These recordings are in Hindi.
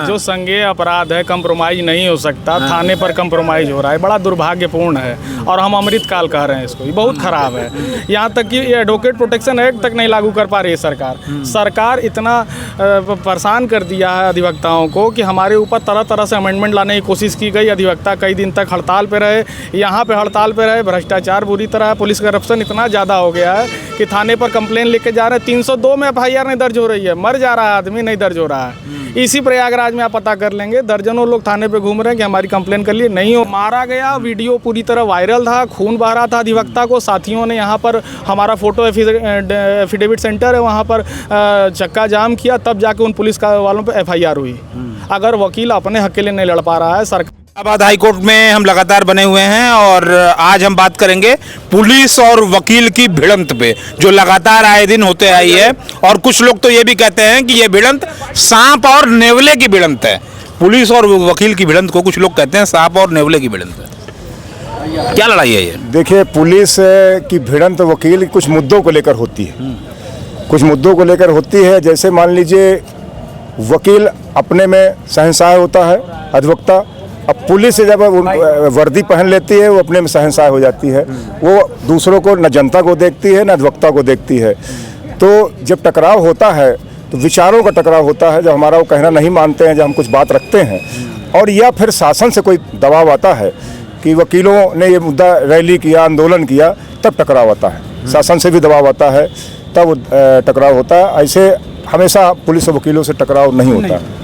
जो संज्ञेय अपराध है कंप्रोमाइज नहीं हो सकता, थाने पर कंप्रोमाइज हो रहा है, बड़ा दुर्भाग्यपूर्ण है। और हम अमृतकाल कह रहे हैं इसको, ये बहुत खराब है। यहाँ तक कि ये एडवोकेट प्रोटेक्शन एक्ट तक नहीं लागू कर पा रही है सरकार इतना परेशान कर दिया है अधिवक्ताओं को कि हमारे ऊपर तरह तरह से अमेंडमेंट लाने की कोशिश की गई। अधिवक्ता कई दिन तक हड़ताल पे रहे, यहाँ पे हड़ताल पे रहे। भ्रष्टाचार बुरी तरह है, पुलिस करप्शन इतना ज़्यादा हो गया है कि थाने पर कंप्लेन लेके जा रहे हैं। 302 में FIR नहीं दर्ज हो रही है, मर जा रहा है आदमी, नहीं दर्ज हो रहा है। इसी प्रयागराज में आप पता कर लेंगे, दर्जनों लोग थाने पे घूम रहे हैं कि हमारी कंप्लेन कर लिए, नहीं हो। मारा गया, वीडियो पूरी तरह वायरल था, खून बह रहा था अधिवक्ता को। साथियों ने यहाँ पर हमारा फोटो एफिडेविट सेंटर है, वहाँ पर चक्का जाम किया, तब जाके उन पुलिस वालों पे FIR हुई। अगर वकील अपने हक के लिए नहीं लड़ पा रहा है, सरकार इलाहाबाद हाई कोर्ट में हम लगातार बने हुए हैं और आज हम बात करेंगे पुलिस और वकील की भिड़ंत पे, जो लगातार आए दिन होते आई है। और कुछ लोग तो ये भी कहते हैं कि ये भिड़ंत सांप और नेवले की भिड़ंत है। पुलिस और वकील की भिड़ंत को कुछ लोग कहते हैं सांप और नेवले की भिड़ंत है। क्या लड़ाई है ये? देखिए, पुलिस की भिड़ंत वकील कुछ मुद्दों को लेकर होती है, कुछ मुद्दों को लेकर होती है। जैसे मान लीजिए वकील अपने में शहंशाह होता है, अधिवक्ता। अब पुलिस जब वर्दी पहन लेती है, वो अपने में शहंशाह हो जाती है। वो दूसरों को, न जनता को देखती है, न अधिवक्ता को देखती है। तो जब टकराव होता है तो विचारों का टकराव होता है। जब हमारा वो कहना नहीं मानते हैं, जब हम कुछ बात रखते हैं, और या फिर शासन से कोई दबाव आता है कि वकीलों ने ये मुद्दा रैली किया, आंदोलन किया, तब टकराव आता है। शासन से भी दबाव आता है, तब टकराव होता है। ऐसे हमेशा पुलिस और वकीलों से टकराव नहीं होता है।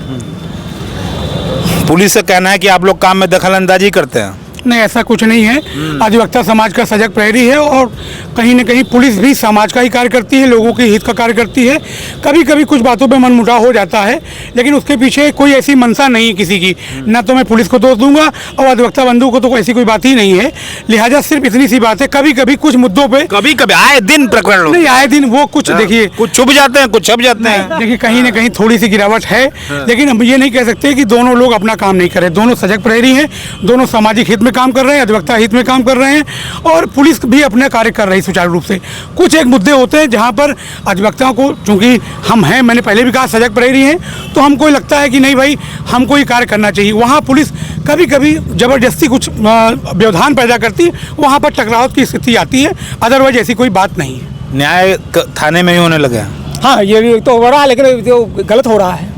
पुलिस का कहना है कि आप लोग काम में दखल अंदाजी करते हैं। नहीं, ऐसा कुछ नहीं है। अधिवक्ता समाज का सजग प्रहरी है और कहीं न कहीं पुलिस भी समाज का ही कार्य करती है, लोगों के हित का कार्य करती है। कभी कभी कुछ बातों पे मनमुटाव हो जाता है, लेकिन उसके पीछे कोई ऐसी मंशा नहीं है किसी की। ना तो मैं पुलिस को दोष दूंगा और अधिवक्ता बंधु को तो ऐसी कोई बात ही नहीं है। लिहाजा सिर्फ इतनी सी बात है, कभी कभी कुछ मुद्दों पर कभी कभी आए दिन प्रकरण नहीं, आए दिन वो कुछ देखिए, कुछ छुप जाते हैं, कुछ छप जाते हैं। देखिए, कहीं ना कहीं थोड़ी सी गिरावट है, लेकिन हम ये नहीं कह सकते कि दोनों लोग अपना काम नहीं करें। दोनों सजग प्रहरी हैं, दोनों सामाजिक हित में काम कर रहे हैं, अधिवक्ता हित में काम कर रहे हैं, और पुलिस भी अपने कार्य कर रही है सुचारू रूप से। कुछ एक मुद्दे होते हैं जहां पर अधिवक्ताओं को, चूंकि हम हैं, मैंने पहले भी कहा, सजग प्रहरी हैं, तो हमको लगता है कि नहीं भाई, हमको ये कार्य करना चाहिए। वहाँ पुलिस कभी कभी जबरदस्ती कुछ व्यवधान पैदा करती है, वहाँ पर टकराव की स्थिति आती है। अदरवाइज ऐसी कोई बात नहीं है। न्याय थाने में ही होने लगा। हाँ, ये भी तो हो रहा है, लेकिन जो गलत हो रहा है,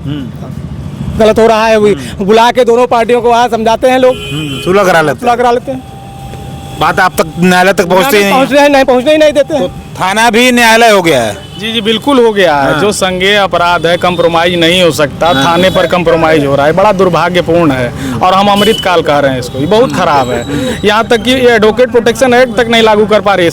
गलत हो रहा है। बुला के दोनों पार्टियों को वहाँ समझाते हैं लोग, सुलह करा लेते हैं। बात आप तक, न्यायालय तक पहुँचते ही नहीं, पहुँचने ही नहीं देते हैं। थाना भी न्यायालय हो गया है। जी बिल्कुल हो गया है। जो संज्ञेय अपराध है कंप्रोमाइज नहीं हो सकता, थाने पर कंप्रोमाइज हो रहा है, बड़ा दुर्भाग्यपूर्ण है। और हम अमृतकाल कह रहे हैं इसको, ये बहुत खराब है। यहाँ तक कि ये एडवोकेट प्रोटेक्शन एक्ट तक नहीं लागू कर पा रही है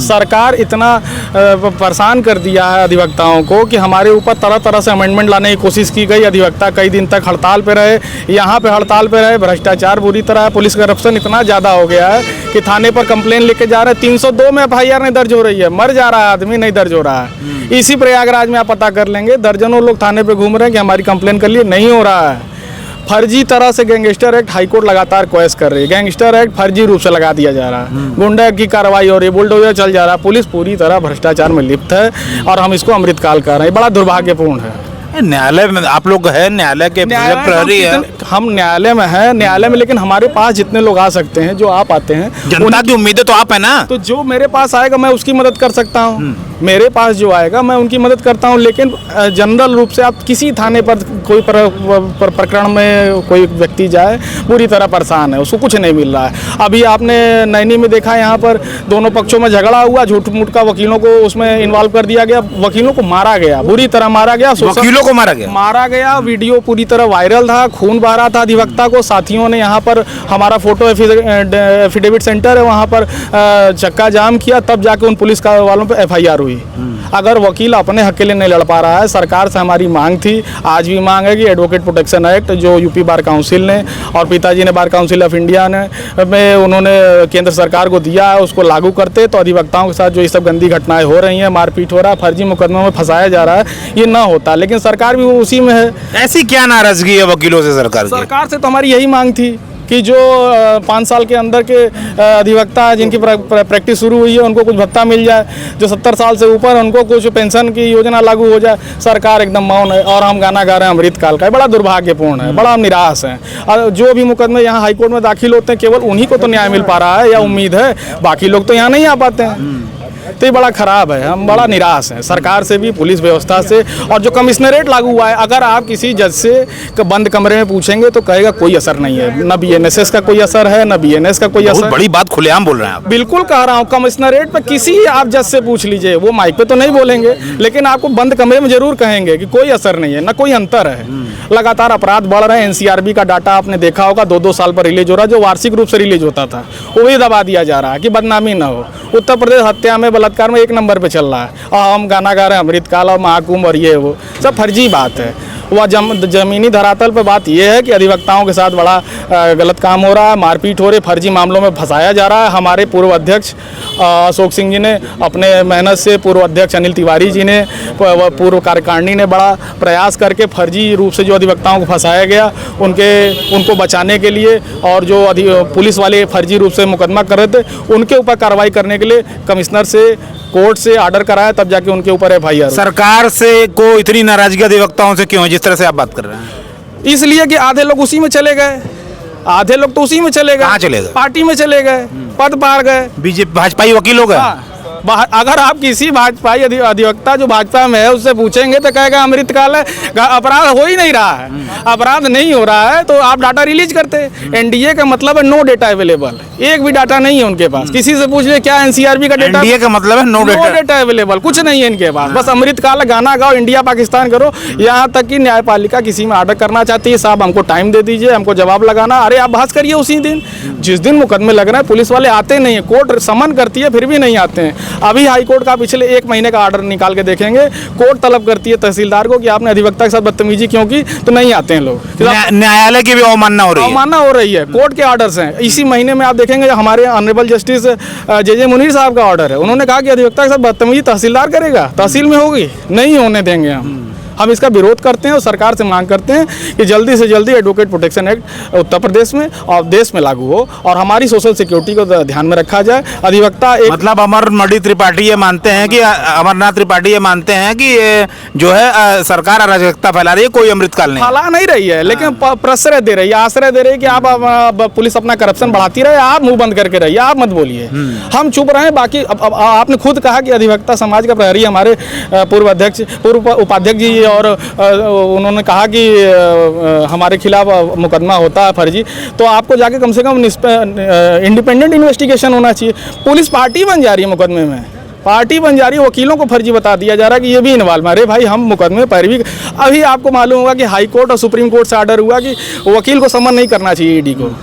सरकार इतना परेशान कर दिया है अधिवक्ताओं को कि हमारे ऊपर तरह तरह से अमेंडमेंट लाने की कोशिश की गई। अधिवक्ता कई दिन तक हड़ताल पे रहे, यहाँ पे हड़ताल पे रहे। भ्रष्टाचार बुरी तरह है, पुलिस करप्शन इतना ज़्यादा हो गया है कि थाने पर कंप्लेन लेके जा रहे हैं। 302 में FIR नहीं दर्ज हो रही है, मर जा रहा है आदमी, नहीं दर्ज हो रहा है। इसी प्रयागराज में आप पता कर लेंगे, दर्जनों लोग थाने पे घूम रहे हैं कि हमारी कंप्लेन कर लिए, नहीं हो रहा है। फर्जी तरह से गैंगस्टर एक्ट हाईकोर्ट लगातार क्वेश्चन कर रही है। गैंगस्टर एक्ट फर्जी रूप से लगा दिया जा रहा है, गुंडा की कार्रवाई हो रही है, बुलडोजर चल जा रहा है। पुलिस पूरी तरह भ्रष्टाचार में लिप्त है और हम इसको अमृतकाल कर रहे हैं। बड़ा दुर्भाग्यपूर्ण है। न्यायालय में आप लोग हैं, न्यायालय के प्रहरी है। हम न्यायालय में हैं, न्यायालय में, लेकिन हमारे पास जितने लोग आ सकते हैं, जो आप आते हैं, जनता की उम्मीदें तो आप है ना। तो जो मेरे पास आएगा मैं उसकी मदद कर सकता हूँ। मेरे पास जो आएगा मैं उनकी मदद करता हूँ। लेकिन जनरल रूप से आप किसी थाने पर कोई प्रकरण में कोई व्यक्ति जाए, पूरी तरह परेशान है, उसको कुछ नहीं मिल रहा है। अभी आपने नैनी में देखा, यहाँ पर दोनों पक्षों में झगड़ा हुआ, झूठ मूठ का, वकीलों को उसमें इन्वॉल्व कर दिया गया, वकीलों को मारा गया, बुरी तरह मारा गया, वकीलों को मारा गया। वीडियो पूरी तरह वायरल था, खून बह रहा था अधिवक्ता को। साथियों ने यहाँ पर हमारा फोटो एफिडेविट सेंटर है, वहाँ पर चक्का जाम किया, तब जाके उन पुलिस वालों पर FIR हुई। अगर वकील अपने हक के लिए नहीं लड़ पा रहा है, सरकार से हमारी मांग थी, आज भी मांग है कि एडवोकेट प्रोटेक्शन एक्ट जो यूपी बार काउंसिल ने और पिताजी ने बार काउंसिल ऑफ इंडिया ने में उन्होंने केंद्र सरकार को दिया है, उसको लागू करते तो अधिवक्ताओं के साथ जो ये सब गंदी घटनाएं हो रही हैं, मारपीट हो रहा है, फर्जी मुकदमों में फंसाया जा रहा है, ये ना होता। लेकिन सरकार भी उसी में है। ऐसी क्या नाराजगी है वकीलों से सरकार से तो हमारी यही मांग थी कि जो 5 साल के अंदर के अधिवक्ता हैं जिनकी प्रैक्टिस शुरू हुई है उनको कुछ भत्ता मिल जाए, जो 70 साल से ऊपर उनको कुछ पेंशन की योजना लागू हो जाए। सरकार एकदम मौन है और हम गाना गा रहे हैं अमृतकाल का। बड़ा दुर्भाग्यपूर्ण है, बड़ा निराश है। और जो भी मुकदमे यहाँ हाईकोर्ट में दाखिल होते हैं केवल उन्हीं को तो न्याय मिल पा रहा है या उम्मीद है, बाकी लोग तो यहाँ नहीं आ पाते हैं। तो ये बड़ा ख़राब है, हम बड़ा निराश हैं सरकार से भी, पुलिस व्यवस्था से। और जो कमिश्नरेट लागू हुआ है, अगर आप किसी जज से बंद कमरे में पूछेंगे तो कहेगा कोई असर नहीं है, न BNSS का कोई असर है, न BNS का कोई बहुत असर। बड़ी बात खुलेआम बोल रहे हैं आप। बिल्कुल कह रहा हूँ, कमिश्नरेट पे किसी आप जज से पूछ लीजिए, वो माइक पे तो नहीं बोलेंगे लेकिन आपको बंद कमरे में जरूर कहेंगे कि कोई असर नहीं है, न कोई अंतर है। लगातार अपराध बढ़ रहे हैं। NCRB का डाटा आपने देखा होगा, 2-2 साल पर रिलीज हो रहा है, जो वार्षिक रूप से रिलीज होता था वो भी दबा दिया जा रहा है कि बदनामी ना हो। उत्तर प्रदेश हत्या में, बलात्कार में 1 नंबर पे चल रहा है और हम गाना गा रहे हैं अमृतकाल और महाकुंभ और ये वो सब फर्जी बात है। वह जमीनी धरातल पर बात यह है कि अधिवक्ताओं के साथ बड़ा गलत काम हो रहा है, मारपीट हो रही, फर्जी मामलों में फंसाया जा रहा है। हमारे पूर्व अध्यक्ष अशोक सिंह जी ने अपने मेहनत से, पूर्व अध्यक्ष अनिल तिवारी जी ने, पूर्व कार्यकारिणी ने बड़ा प्रयास करके फर्जी रूप से जो अधिवक्ताओं को फंसाया गया उनको बचाने के लिए और जो पुलिस वाले फर्जी रूप से मुकदमा कर रहे थे उनके ऊपर कार्रवाई करने के लिए कमिश्नर से, कोर्ट से ऑर्डर कराया, तब जाके उनके ऊपर FIR। सरकार से को इतनी नाराजगी अधिवक्ताओं से क्यों है जिस तरह से आप बात कर रहे हैं? इसलिए कि आधे लोग उसी में चले गए, आधे लोग तो उसी में चले गए। कहाँ चले गए? पार्टी में चले गए, पद पार गए। बीजेपी भाजपाई वकील हो गए। हाँ, अगर आप किसी भाजपाई अधिवक्ता जो भाजपा में है उससे पूछेंगे तो कहेगा अमृतकाल है, अपराध हो ही नहीं रहा है, अपराध नहीं हो रहा है तो आप डाटा रिलीज करते। NDA का मतलब है नो डेटा अवेलेबल, एक भी डाटा नहीं है उनके पास। किसी से पूछ ले क्या NCRB का डेटा, NDA का मतलब है नो डेटा अवेलेबल, कुछ नहीं है इनके पास। बस अमृतकाल गाना गाओ, इंडिया पाकिस्तान करो। यहाँ तक कि न्यायपालिका किसी में ऑर्डर करना चाहती है, साहब हमको टाइम दे दीजिए, हमको जवाब लगाना। अरे आप बहस करिए उसी दिन, जिस दिन मुकदमे लग रहे हैं पुलिस वाले आते नहीं है, कोर्ट समन करती है फिर भी नहीं आते हैं। अभी हाईकोर्ट का पिछले 1 महीने का ऑर्डर निकाल के देखेंगे, कोर्ट तलब करती है तहसीलदार को कि आपने अधिवक्ता के साथ बदतमीजी क्यों की, तो नहीं आते हैं लोग। न्यायालय की भी अवमानना हो रही है। अवमानना हो रही है, कोर्ट के ऑर्डर्स हैं। इसी महीने में आप देखेंगे हमारे ऑनरेबल जस्टिस JJ मुनीर साहब का ऑर्डर है, उन्होंने कहा कि अधिवक्ता के साथ बदतमीजी तहसीलदार करेगा, तहसील में होगी, नहीं होने देंगे हम इसका विरोध करते हैं और सरकार से मांग करते हैं कि जल्दी से जल्दी advocate protection act Uttar Pradesh में और देश में लागू हो और हमारी सोशल सिक्योरिटी को ध्यान में रखा जाए। अधिवक्ता एक मतलब अमरनाथ त्रिपाठी ये मानते हैं कि ये जो है सरकार अराजकता फैला रही है, कोई अमृतकाल नहीं फैला नहीं रही है लेकिन प्रश्रय दे रही है, आश्रय दे रही है कि आप पुलिस अपना करप्शन बढ़ाती रहे, आप मुंह बंद करके रहिए, आप मत बोलिए, हम चुप रहे। बाकी आपने खुद कहा कि अधिवक्ता समाज का प्रहरी हमारे पूर्व उपाध्यक्ष जी और उन्होंने कहा कि हमारे खिलाफ मुकदमा होता है फर्जी, तो आपको जाके कम से कम इंडिपेंडेंट इन्वेस्टिगेशन होना चाहिए। पुलिस पार्टी बन जा रही है मुकदमे में, पार्टी बन जा रही है, वकीलों को फर्जी बता दिया जा रहा है कि ये भी इन्वॉल्व। अरे भाई हम मुकदमे पैरवी, अभी आपको मालूम होगा कि हाई कोर्ट और सुप्रीम कोर्ट से ऑर्डर हुआ कि वकील को समन नहीं करना चाहिए ED को,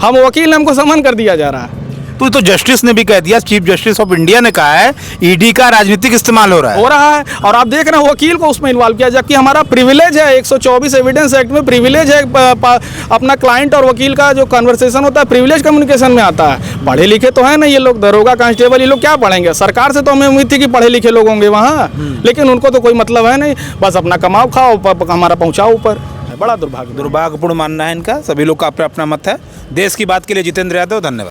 हम वकील हमको समन कर दिया जा रहा है। तो जस्टिस ने भी कह दिया, चीफ जस्टिस ऑफ इंडिया ने कहा है ED का राजनीतिक इस्तेमाल हो रहा है और आप देख रहे हैं वकील को उसमें इन्वॉल्व किया, जबकि हमारा प्रिविलेज है 124 एविडेंस एक्ट में प्रिविलेज है, अपना क्लाइंट और वकील का जो कन्वर्सेशन होता है प्रिविलेज कम्युनिकेशन में आता है। पढ़े लिखे तो है ना ये लोग, दरोगा कांस्टेबल, ये लोग क्या पढ़ेंगे? सरकार से तो हमें उम्मीद थी कि पढ़े लिखे लोग होंगे वहाँ, लेकिन उनको तो कोई मतलब है नहीं, बस अपना कमाओ खाओ, हमारा पहुँचाओ ऊपर। बड़ा दुर्भाग्यपूर्ण मानना है इनका। सभी लोग का अपना अपना मत है। देश की बात के लिए जितेंद्र यादव, धन्यवाद।